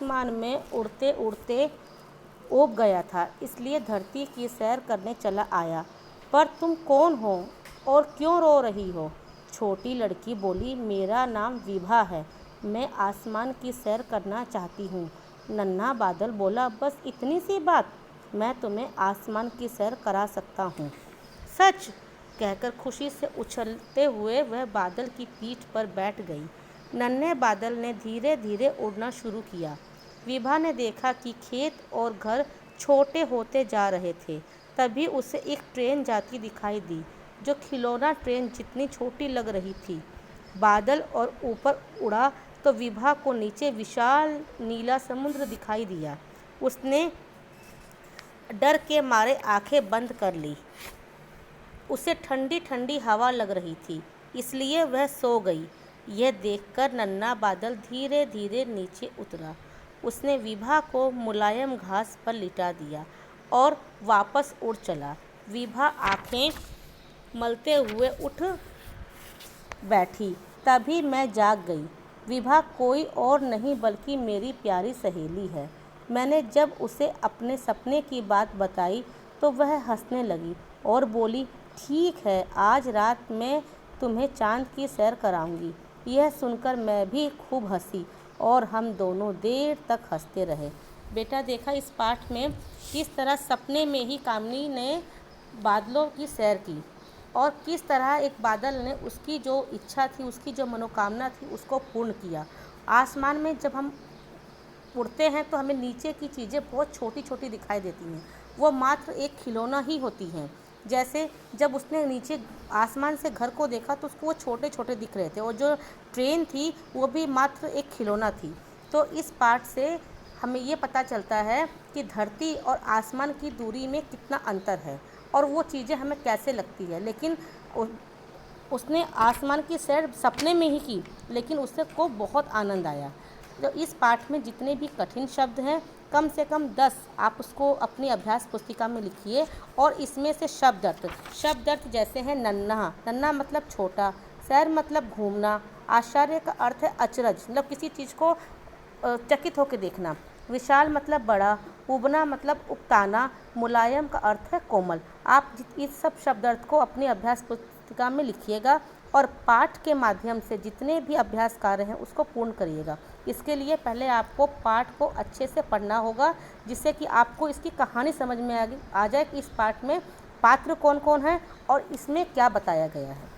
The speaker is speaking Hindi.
आसमान में उड़ते उड़ते ऊब गया था, इसलिए धरती की सैर करने चला आया। पर तुम कौन हो और क्यों रो रही हो? छोटी लड़की बोली, मेरा नाम विभा है, मैं आसमान की सैर करना चाहती हूँ। नन्हा बादल बोला, बस इतनी सी बात, मैं तुम्हें आसमान की सैर करा सकता हूँ। सच? कहकर खुशी से उछलते हुए वह बादल की पीठ पर बैठ गई। नन्हे बादल ने धीरे धीरे उड़ना शुरू किया। विभा ने देखा कि खेत और घर छोटे होते जा रहे थे। तभी उसे एक ट्रेन जाती दिखाई दी, जो खिलौना ट्रेन जितनी छोटी लग रही थी। बादल और ऊपर उड़ा तो विभा को नीचे विशाल नीला समुद्र दिखाई दिया। उसने डर के मारे आंखें बंद कर ली। उसे ठंडी ठंडी हवा लग रही थी, इसलिए वह सो गई। यह देखकर नन्हा बादल धीरे धीरे नीचे उतरा। उसने विभा को मुलायम घास पर लिटा दिया और वापस उड़ चला। विभा आंखें मलते हुए उठ बैठी। तभी मैं जाग गई। विभा कोई और नहीं बल्कि मेरी प्यारी सहेली है। मैंने जब उसे अपने सपने की बात बताई तो वह हंसने लगी और बोली, ठीक है, आज रात मैं तुम्हें चांद की सैर कराऊंगी। यह सुनकर मैं भी खूब हंसी और हम दोनों देर तक हंसते रहे। बेटा, देखा इस पाठ में किस तरह सपने में ही कामिनी ने बादलों की सैर की और किस तरह एक बादल ने उसकी जो इच्छा थी, उसकी जो मनोकामना थी, उसको पूर्ण किया। आसमान में जब हम उड़ते हैं तो हमें नीचे की चीज़ें बहुत छोटी छोटी दिखाई देती हैं, वो मात्र एक खिलौना ही होती हैं। जैसे जब उसने नीचे आसमान से घर को देखा तो उसको वो छोटे छोटे दिख रहे थे और जो ट्रेन थी वो भी मात्र एक खिलौना थी। तो इस पाठ से हमें ये पता चलता है कि धरती और आसमान की दूरी में कितना अंतर है और वो चीज़ें हमें कैसे लगती है। लेकिन उसने आसमान की सैर सपने में ही की, लेकिन उससे को बहुत आनंद आया। तो इस पाठ में जितने भी कठिन शब्द हैं, कम से कम 10 आप उसको अपनी अभ्यास पुस्तिका में लिखिए। और इसमें से शब्द अर्थ जैसे हैं नन्हा, नन्हा मतलब छोटा, सैर मतलब घूमना, आश्चर्य का अर्थ है अचरज, मतलब किसी चीज़ को चकित होकर देखना, विशाल मतलब बड़ा, उबना मतलब उकताना, मुलायम का अर्थ है कोमल। आप इस सब शब्द अर्थ को अपनी अभ्यास पुस्तिका में लिखिएगा और पाठ के माध्यम से जितने भी अभ्यास कार्य हैं उसको पूर्ण करिएगा। इसके लिए पहले आपको पाठ को अच्छे से पढ़ना होगा, जिससे कि आपको इसकी कहानी समझ में आ जाए कि इस पाठ में पात्र कौन कौन है और इसमें क्या बताया गया है।